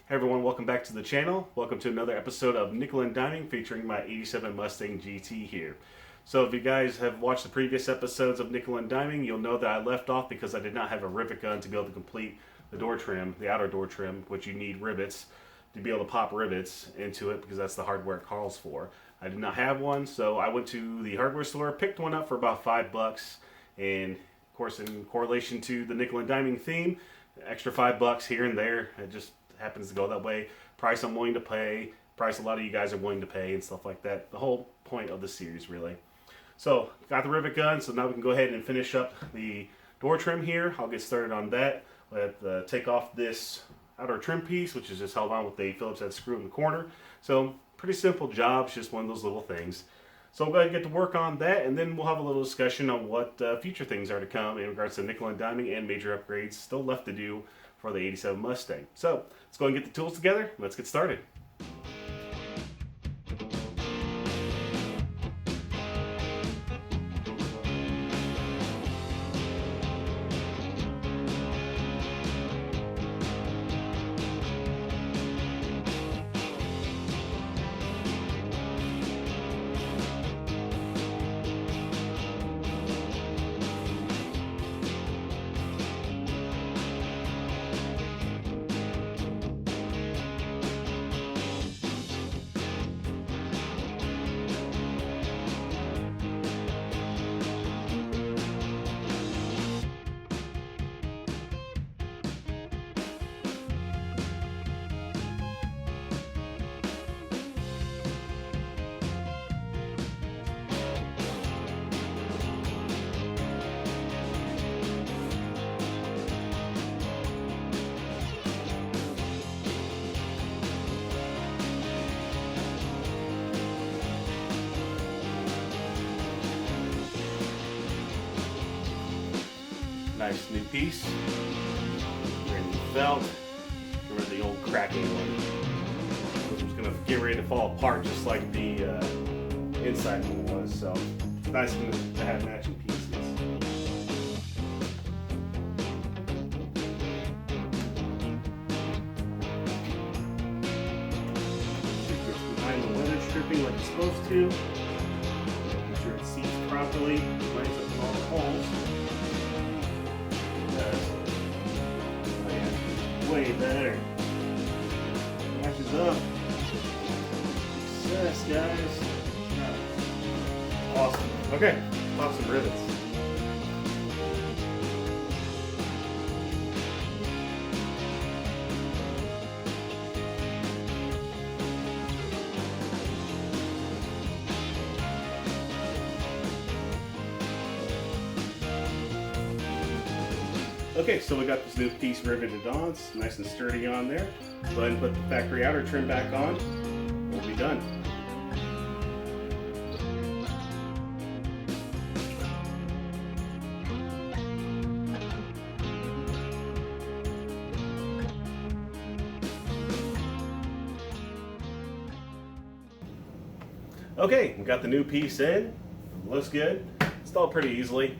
Hey everyone, welcome back to the channel. Welcome to another episode of Nickel and Diming featuring my 87 Mustang GT here. So if you guys have watched the previous episodes of Nickel and Diming, you'll know that I left off because I did not have a rivet gun to be able to complete the door trim, the outer door trim, which you need rivets to be able to pop rivets into it because that's the hardware it calls for. I did not have one, so I went to the hardware store, picked one up for about $5, and of course in correlation to the Nickel and Diming theme, extra $5 here and there. It just happens to go that way. Price I'm willing to pay, price a lot of you guys are willing to pay and stuff like that. The whole point of the series really. So got the rivet gun, so now we can go ahead and finish up the door trim here. I'll get started on that. Let's take off this outer trim piece, which is just held on with the Phillips head screw in the corner. So pretty simple job, it's just one of those little things. So we'll go ahead and get to work on that, and then we'll have a little discussion on what future things are to come in regards to nickel and diming and major upgrades still left to do for the 87 Mustang. So let's go and get the tools together. Let's get started. Nice new piece. Brand new felt. Get rid of the old cracking one. It was gonna get ready to fall apart just like the inside one was. So it's nice to have matching pieces. It gets behind the weather stripping like it's supposed to. Make sure it seats properly. Lines up in all the holes. Way better. Matches up. Success, guys. Awesome. Okay, pop some rivets. Okay, so we got this new piece riveted on. It's nice and sturdy on there. Go ahead and put the factory outer trim back on. We'll be done. Okay, we got the new piece in. Looks good. Installed pretty easily.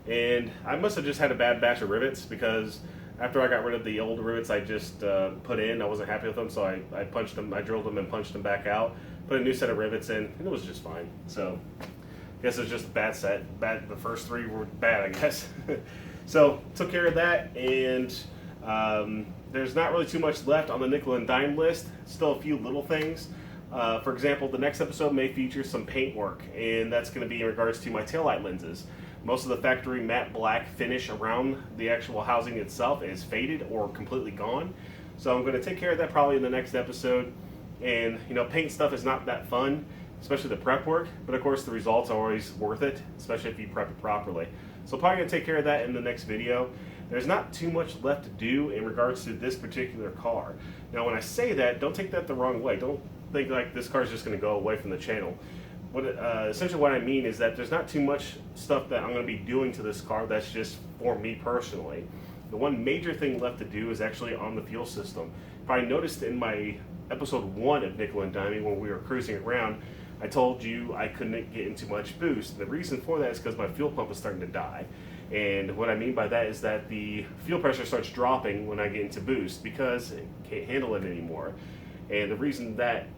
And I must have just had a bad batch of rivets because after I got rid of the old rivets I just put in, I wasn't happy with them, so I punched them, I drilled them and punched them back out, put a new set of rivets in, and it was just fine. So I guess it was just a bad set. The first three were bad, I guess. So took care of that, and there's not really too much left on the nickel and dime list. Still a few little things. For example, the next episode may feature some paint work, and that's going to be in regards to my taillight lenses. Most of the factory matte black finish around the actual housing itself is faded or completely gone. So I'm going to take care of that probably in the next episode. And you know, paint stuff is not that fun, especially the prep work, but of course the results are always worth it, especially if you prep it properly. So probably going to take care of that in the next video. There's not too much left to do in regards to this particular car. Now when I say that, don't take that the wrong way. Don't think like this car is just going to go away from the channel. Essentially what I mean is that there's not too much stuff that I'm going to be doing to this car that's just for me personally. The one major thing left to do is actually on the fuel system. If I noticed in my episode 1 of Nickel and Diming when we were cruising around, I told you I couldn't get into much boost. The reason for that is because my fuel pump was starting to die. And what I mean by that is that the fuel pressure starts dropping when I get into boost because it can't handle it anymore. And the reason that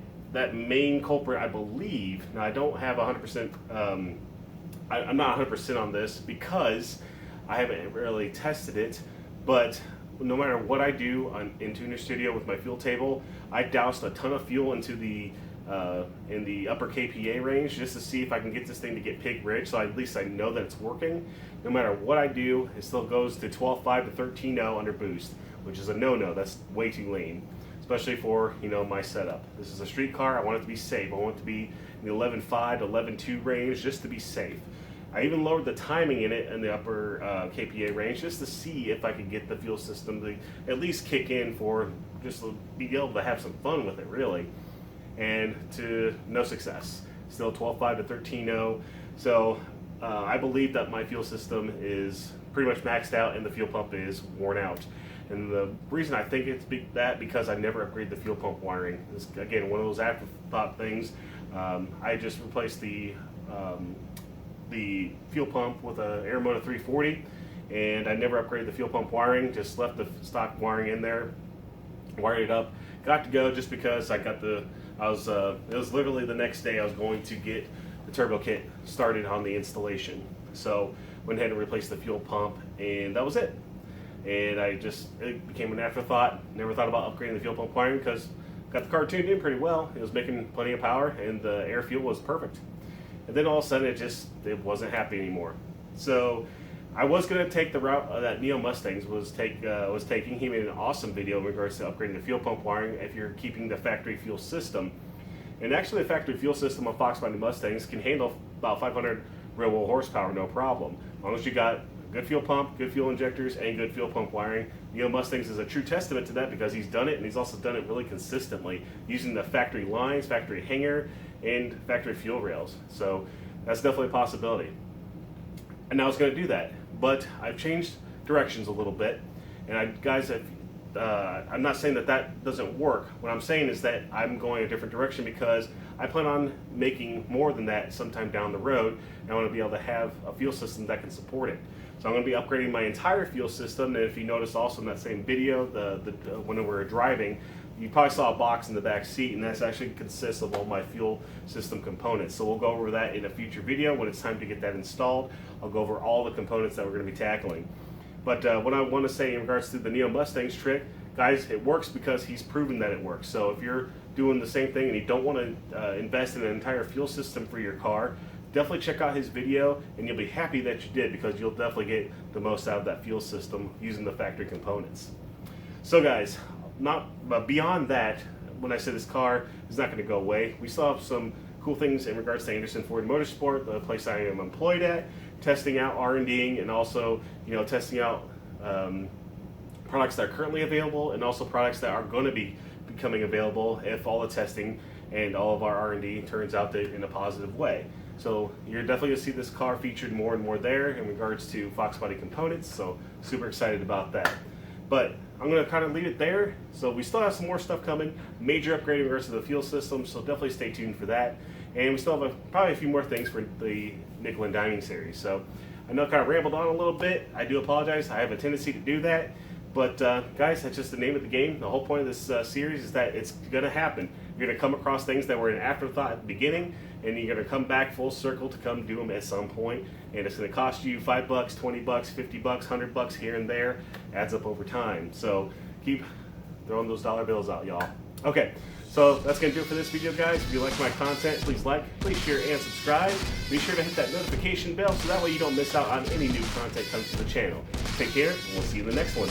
main culprit, I believe, now I don't have 100%, I'm not 100% on this because I haven't really tested it, but no matter what I do in Tuner Studio with my fuel table, I doused a ton of fuel into the in the upper KPA range just to see if I can get this thing to get pig rich, so at least I know that it's working. No matter what I do, it still goes to 12.5 to 13.0 under boost, which is a no-no. That's way too lean, especially for, you know, my setup. This is a street car. I want it to be safe. I want it to be in the 11.5 to 11.2 range just to be safe. I even lowered the timing in it in the upper KPA range just to see if I could get the fuel system to at least kick in for just to be able to have some fun with it, really. And to no success. Still 12.5 to 13.0. So I believe that my fuel system is pretty much maxed out and the fuel pump is worn out. And the reason I think it's because I never upgraded the fuel pump wiring. It's, again, one of those afterthought things. I just replaced the fuel pump with a Aeromoda 340, and I never upgraded the fuel pump wiring, just left the stock wiring in there, wired it up, got to go just because it was literally the next day I was going to get the turbo kit started on the installation. So went ahead and replaced the fuel pump, and that was it. And it became an afterthought. Never thought about upgrading the fuel pump wiring because got the car tuned in pretty well. It was making plenty of power, and the air fuel was perfect. And then all of a sudden it wasn't happy anymore. So I was going to take the route that Neo Mustangs was taking. He made an awesome video in regards to upgrading the fuel pump wiring if you're keeping the factory fuel system. And actually the factory fuel system on Fox Body Mustangs can handle about 500 real world horsepower, no problem. As long as you got good fuel pump, good fuel injectors, and good fuel pump wiring. Neo Mustangs is a true testament to that because he's done it, and he's also done it really consistently using the factory lines, factory hanger, and factory fuel rails. So that's definitely a possibility. And I was going to do that, but I've changed directions a little bit. And guys, I'm not saying that doesn't work. What I'm saying is that I'm going a different direction because I plan on making more than that sometime down the road, and I want to be able to have a fuel system that can support it. So I'm going to be upgrading my entire fuel system. And if you notice also in that same video, when we were driving, you probably saw a box in the back seat, and that actually consists of all my fuel system components. So we'll go over that in a future video when it's time to get that installed. I'll go over all the components that we're going to be tackling. But what I want to say in regards to the Neo Mustangs trick, guys, it works because he's proven that it works. So if you're doing the same thing and you don't want to invest in an entire fuel system for your car, definitely check out his video, and you'll be happy that you did because you'll definitely get the most out of that fuel system using the factory components. So guys, beyond that, when I say this car is not going to go away, we still have some cool things in regards to Anderson Ford Motorsport, the place I am employed at, testing out R&Ding, and also, you know, testing out products that are currently available and also products that are going to be becoming available if all the testing and all of our R&D turns out in a positive way. So you're definitely going to see this car featured more and more there in regards to Fox Body components, so super excited about that. But I'm going to kind of leave it there. So we still have some more stuff coming, major upgrade in regards to the fuel system, so definitely stay tuned for that. And we still have probably a few more things for the nickel and diming series. So I know I kind of rambled on a little bit. I do apologize. I have a tendency to do that. But guys, that's just the name of the game. The whole point of this series is that it's going to happen. You're going to come across things that were an afterthought at the beginning, and you're going to come back full circle to come do them at some point. And it's going to cost you $5, $20, $50, $100 here and there. Adds up over time. So keep throwing those dollar bills out, y'all. Okay, so that's going to do it for this video, guys. If you like my content, please like, please share, and subscribe. Be sure to hit that notification bell so that way you don't miss out on any new content comes to the channel. Take care, and we'll see you in the next one.